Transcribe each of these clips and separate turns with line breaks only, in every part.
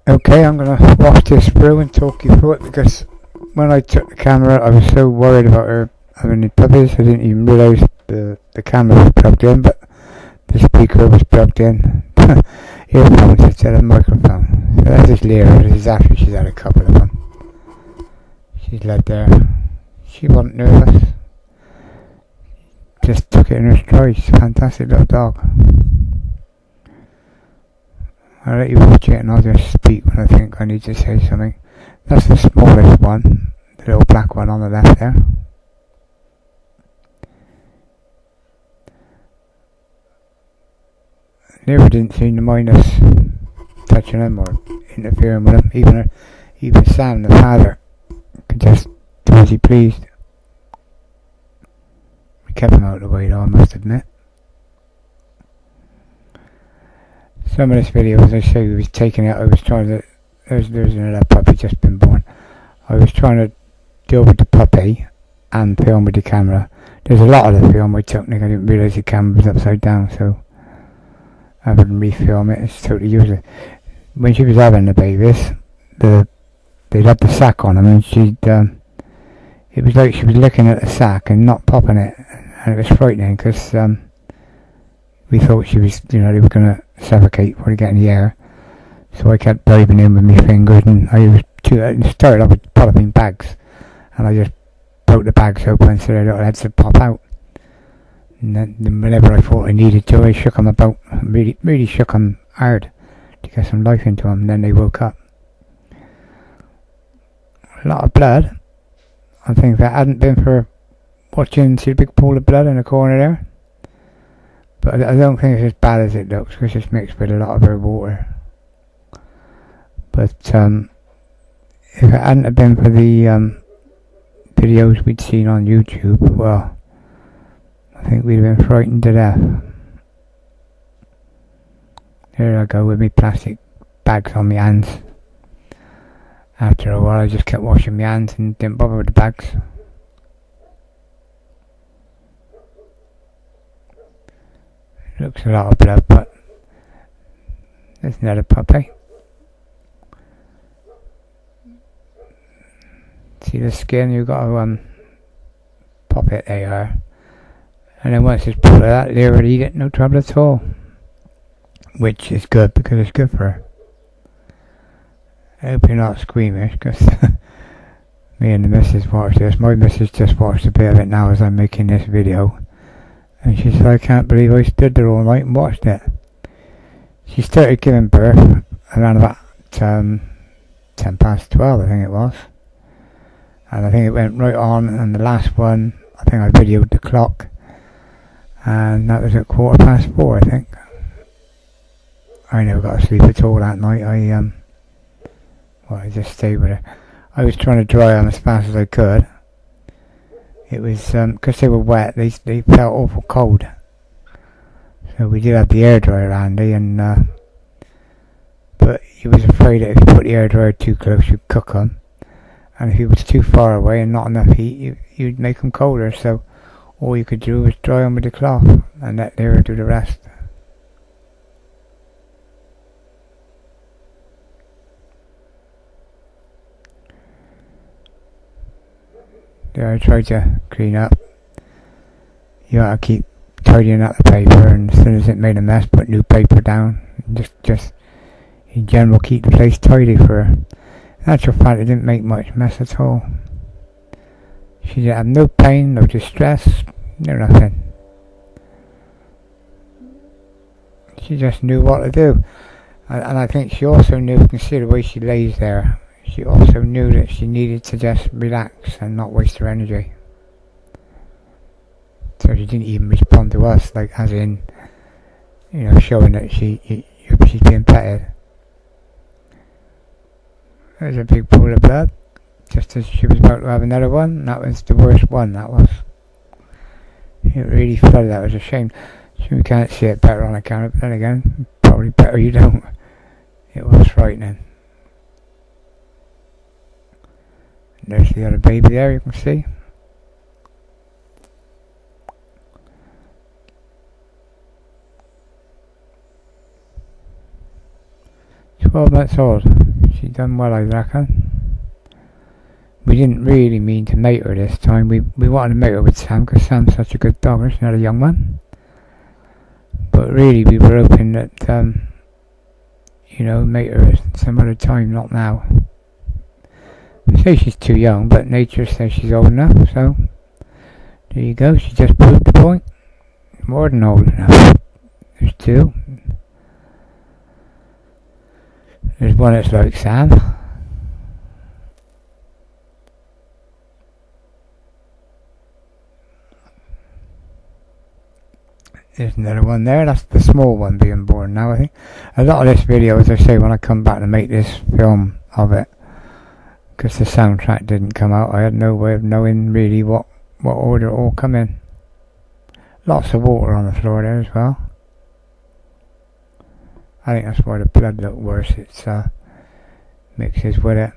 Okay, I'm going to watch this through and talk you through it, because when I took the camera I was so worried about her having any puppies. I didn't even realise the camera was plugged in, but the speaker was plugged in. Earphones instead of microphone. So that's just Lyra. This is after she's had a couple of them. She's led there. She wasn't nervous. Just took it in her stride. She's a fantastic little dog. I'll let you watch it and I'll just speak when I think I need to say something. That's the smallest one, the little black one on the left there. Lyra didn't seem to mind us touching him or interfering with him. Even Sam, the father, could just do as he pleased. We kept him out of the way though, I must admit. Some of this video, as I say, we was taking it. I was trying to. There's another puppy just been born. I was trying to deal with the puppy and film with the camera. There's a lot of the film I took, and I didn't realise the camera was upside down, so I wouldn't refilm it. It's totally useless. When she was having the babies, they'd had the sack on them, and it was like she was looking at the sack and not popping it, and it was frightening because we thought she was, they were going to suffocate before they get in the air. So I kept diving in with my fingers, and I started off with popping bags, and I just broke the bags open so their little heads would pop out. And then whenever I thought I needed to, I shook them about, really shook them hard to get some life into them, and then they woke up. A lot of blood. I think if it hadn't been for watching, see the big pool of blood in the corner there. But I don't think it's as bad as it looks, because it's mixed with a lot of her water. But if it hadn't have been for the videos we'd seen on YouTube, well, I think we'd have been frightened to death. There I go with me plastic bags on my hands. After a while I just kept washing my hands and didn't bother with the bags. Looks a lot of blood, but there's another puppy. See the skin? You've got to pop it there, and then once it's pulled out, they already eat it, no trouble at all. Which is good, because it's good for her. I hope you're not squeamish, because me and the missus watched this. My missus just watched a bit of it now as I'm making this video. And she said, I can't believe I stood there all night and watched it. She started giving birth around about 10 past 12, I think it was. And I think it went right on, and the last one, I think I videoed the clock. And that was at 4:15, I think. I never got to sleep at all that night. I just stayed with her. I was trying to dry them as fast as I could. It was, because they were wet, they felt awful cold. So we did have the hairdryer handy, and but he was afraid that if you put the hairdryer too close, you'd cook them. And if he was too far away and not enough heat, you'd make them colder. So all you could do was dry them with the cloth and let Lyra do the rest. There, I tried to clean up. You gotta keep tidying up the paper, and as soon as it made a mess, put new paper down. And just in general, keep the place tidy for her. In actual fact, it didn't make much mess at all. She didn't have no pain, no distress, no nothing. She just knew what to do. And I think she also knew, you can see the way she lays there, she also knew that she needed to just relax and not waste her energy. So she didn't even respond to us, like as in, showing that she's being petted. There's a big pool of blood, just as she was about to have another one. That was the worst one, that was. It really flooded, that was a shame. So we can't see it better on the camera, but then again, probably better you don't. It was frightening. There's the other baby there, you can see. 12 months old. done well, I reckon. We didn't really mean to mate her this time. We wanted to mate her with Sam because Sam's such a good dog. She's not a young one. But really, we were hoping that, you know, mate her some other time, not now. They say she's too young, but nature says she's old enough, so there you go. She just proved the point. More than old enough. There's two. There's one that's like Sam. There's another one there. That's the small one being born now, I think. A lot of this video, as I say, when I come back to make this film of it, because the soundtrack didn't come out, I had no way of knowing really what order it all come in. Lots of water on the floor there as well. I think that's why the blood looked worse. It's mixes with it.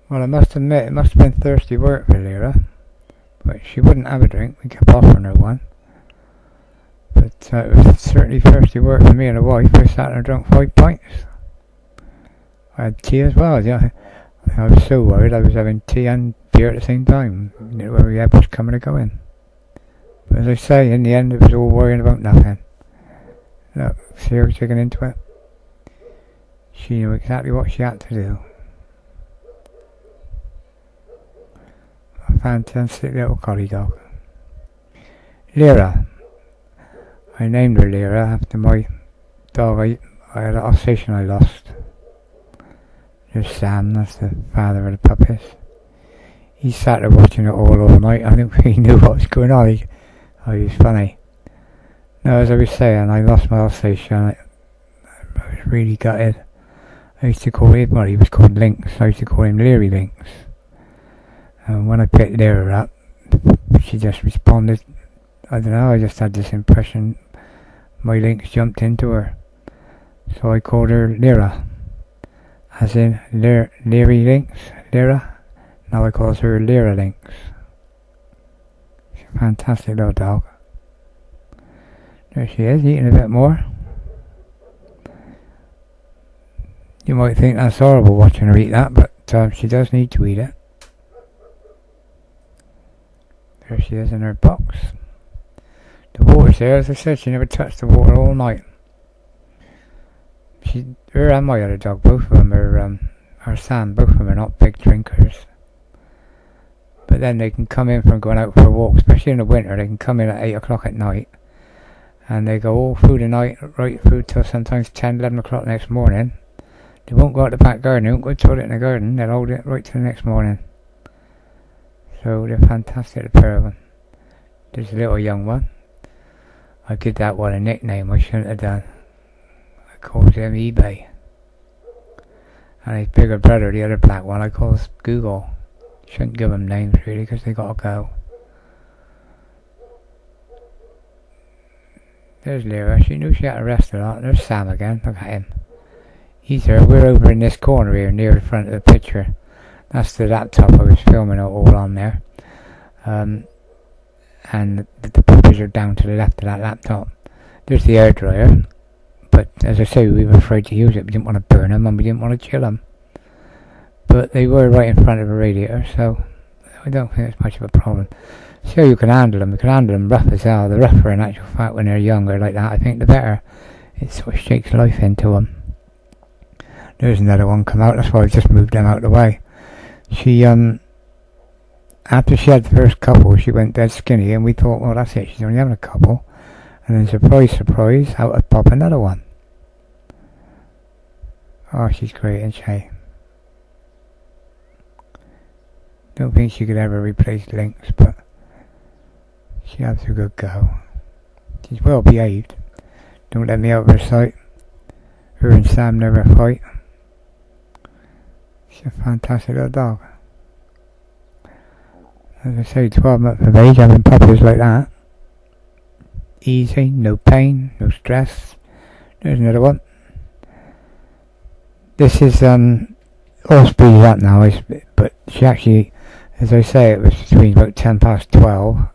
Well, I must admit, it must have been thirsty work for Lyra. But she wouldn't have a drink. We kept offering her one. But it was certainly thirsty work for me and the wife. I sat and drank 5 pints. I had tea as well. Yeah. I was so worried I was having tea and beer at the same time. You know, where we had was coming and going. But as I say, in the end it was all worrying about nothing. Look, see her digging into it. She knew exactly what she had to do. A fantastic little collie dog. Lyra. I named her Lyra after my dog. I had an Alsatian I lost. There's Sam, that's the father of the puppies. He sat there watching it all night. I think he knew what was going on. He was funny. No, as I was saying, I lost my Alsatian. I was really gutted. I used to call him, well, he was called Lynx. I used to call him Leary Lynx. And when I picked Lyra up, she just responded. I don't know, I just had this impression my Lynx jumped into her. So I called her Lyra. As in Leary Lynx, Lyra. Now I call her Lyra Lynx. She's a fantastic little dog. There she is, eating a bit more. You might think that's horrible watching her eat that, but she does need to eat it. There she is in her box. The water's there, as I said, she never touched the water all night. Her and my other dog, both of them are Sam, both of them are not big drinkers. But then they can come in from going out for a walk, especially in the winter. They can come in at 8 o'clock at night and they go all through the night, right through till sometimes 10, 11 o'clock the next morning. They won't go out the back garden, they won't go to the toilet in the garden, they'll hold it right till the next morning. So they're fantastic, the pair of them. There's a little young one. I give that one a nickname I shouldn't have done. I called him eBay. And his bigger brother, the other black one, I call Google. Shouldn't give them names really because they gotta go. There's Lyra, she knew she had to rest a lot. There's Sam again, look at him. He's there, we're over in this corner here near the front of the picture. That's the laptop I was filming it all on there. And the puppies are down to the left of that laptop. There's the air dryer. But as I say, we were afraid to use it. We didn't want to burn them and we didn't want to chill them. But they were right in front of the radiator, so I don't think it's much of a problem. So you can handle them. You can handle them rough as hell. The rougher, in actual fact, when they're younger like that, I think the better. It sort of shakes life into them. There's another one come out. That's why I just moved them out of the way. She, after she had the first couple, she went dead skinny, and we thought, well, that's it. She's only having a couple. And then surprise, surprise, out would pop another one. Oh, she's great, isn't she? Don't think she could ever replace Lynx, but she has a good go. She's well behaved. Don't let me out of her sight. Her and Sam never fight. She's a fantastic little dog. As I say, 12 months of age, having puppies like that. Easy, no pain, no stress. There's another one. This is all speeded up now, but she actually, as I say, it was between about 10 past 12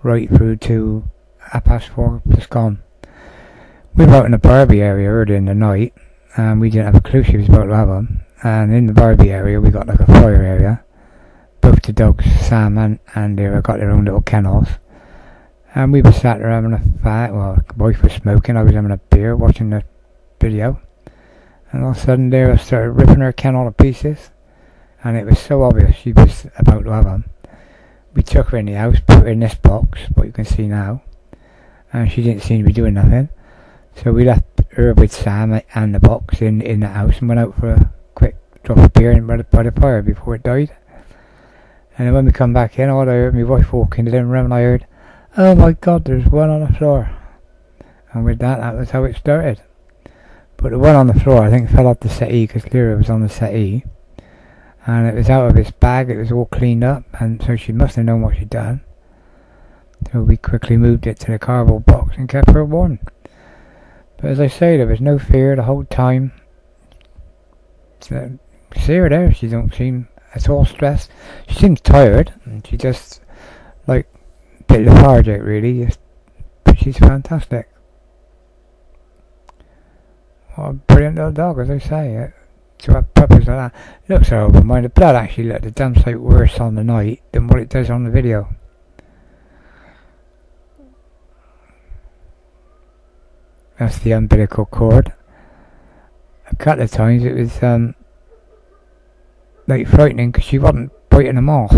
right through to 4:30 just gone. We were out in the Barbie area early in the night, and we didn't have a clue she was about to have them. And in the Barbie area, we got like a fire area. Both the dogs, Sam and Lyra, got their own little kennels. And we were sat there having a fight. Well, the wife was smoking, I was having a beer, watching the video. And all of a sudden, Lyra started ripping her kennel to pieces. And it was so obvious she was about to have them. We took her in the house, put her in this box, what you can see now. And she didn't seem to be doing nothing. So we left her with Sam and the box in the house and went out for a quick drop of beer by the fire before it died. And then when we come back in, all I heard, my wife walk into the living room, and I heard, "Oh my God, there's one on the floor." And with that was how it started. But the one on the floor, I think, fell off the settee because Lyra was on the settee. And it was out of its bag, it was all cleaned up, and so she must have known what she'd done. So we quickly moved it to the cardboard box and kept her warm. But as I say, there was no fear the whole time. So, see her there, she don't seem at all stressed. She seems tired, and she just, like, a bit lethargic really, but she's fantastic. What a brilliant little dog, as I say. To have puppies like that, it looks horrible. The blood actually looked a damn sight worse on the night than what it does on the video. That's the umbilical cord. A couple of times it was like frightening because she wasn't biting them off.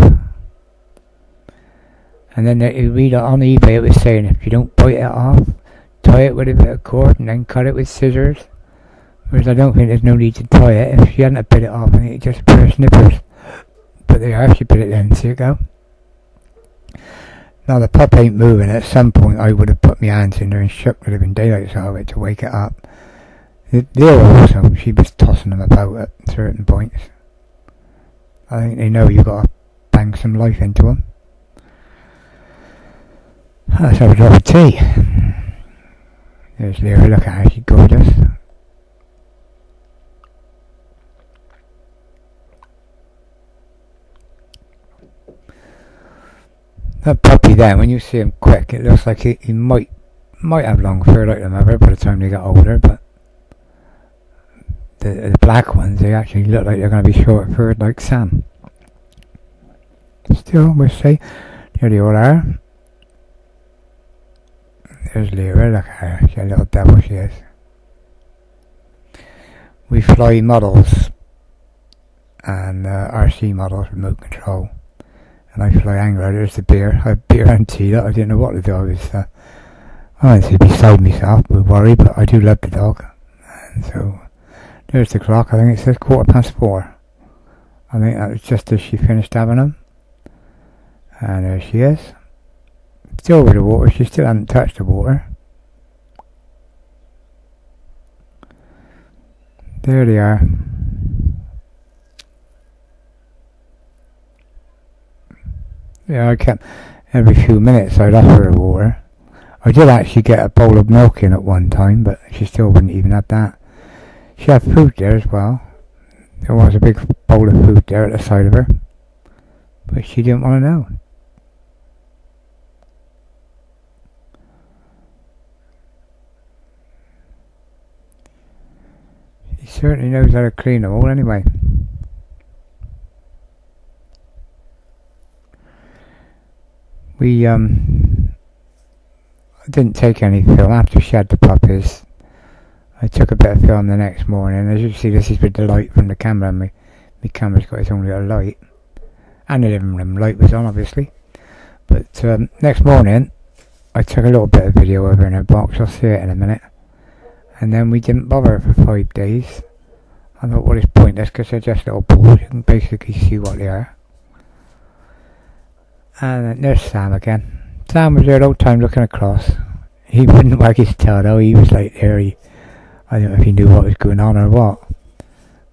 And then you read on eBay, it was saying if you don't bite it off, tie it with a bit of cord and then cut it with scissors. Whereas I don't think there's no need to tie it. If she hadn't bit it off, I think it just pair of snippers. But they are, she bit it then, see it go. Now the pup ain't moving. At some point I would have put my hands in there and shook the living daylights out of it to wake it up. Lyra also, she was tossing them about at certain points. I think they know you got to bang some life into them. Let's have a drop of tea. There's Lyra, look at her, she's gorgeous. That puppy there, when you see him quick, it looks like he might have long fur like the mother by the time they get older, but the black ones, they actually look like they're going to be short furred like Sam. Still, we'll see. There they all are. There's Lyra, look at her, she's a little devil she is. We fly models and RC models, remote control. And I fly angler. There's the beer. I have beer and tea. I didn't know what to do. I was, I wouldn't say beside myself with worry, but I do love the dog. And so, there's the clock. I think it says 4:15. I think that was just as she finished having them. And there she is. Still over the water. She still hasn't touched the water. There they are. Yeah, I kept every few minutes I'd offer her water. I did actually get a bowl of milk in at one time, but she still wouldn't even have that. She had food there as well. There was a big bowl of food there at the side of her, but she didn't want to know. She certainly knows how to clean them all anyway. We didn't take any film after she had the puppies. I took a bit of film the next morning. As you see, this is with the light from the camera. My camera's got its own little light, and the living room light was on, obviously. But next morning, I took a little bit of video of her in her box. I'll see it in a minute. And then we didn't bother her for 5 days. I thought, well, it's pointless because they're just little balls. You can basically see what they are. And then there's Sam again. Sam was there the whole time looking across. He wouldn't wag his tail though. He was like there. I don't know if he knew what was going on or what.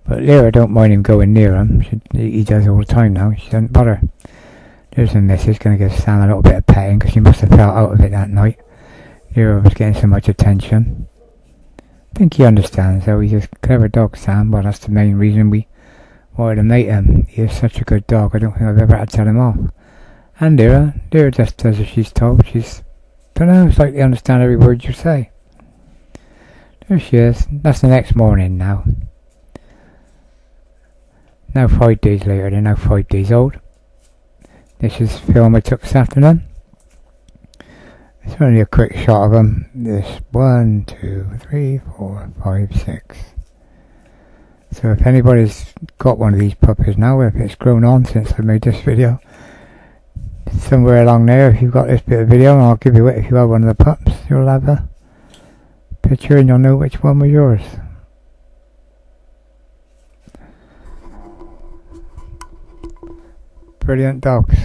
But Lyra don't mind him going near him. He does all the time now. She doesn't bother. There's the missus going to give Sam a little bit of petting because she must have felt out of it that night. Lyra was getting so much attention. I think he understands though. He's a clever dog, Sam. Well, that's the main reason we wanted to mate him. He is such a good dog. I don't think I've ever had to tell him off. And Lyra just does as she's told. She's, don't know, it's like they understand every word you say. There she is. That's the next morning now. Now 5 days later, they're now 5 days old. This is the film I took this afternoon. It's only a quick shot of them. This 1, 2, 3, 4, 5, 6. So if anybody's got one of these puppies now, if it's grown on since I made this video, somewhere along there, if you've got this bit of video, and I'll give you it if you have one of the pups, you'll have a picture and you'll know which one was yours. Brilliant dogs.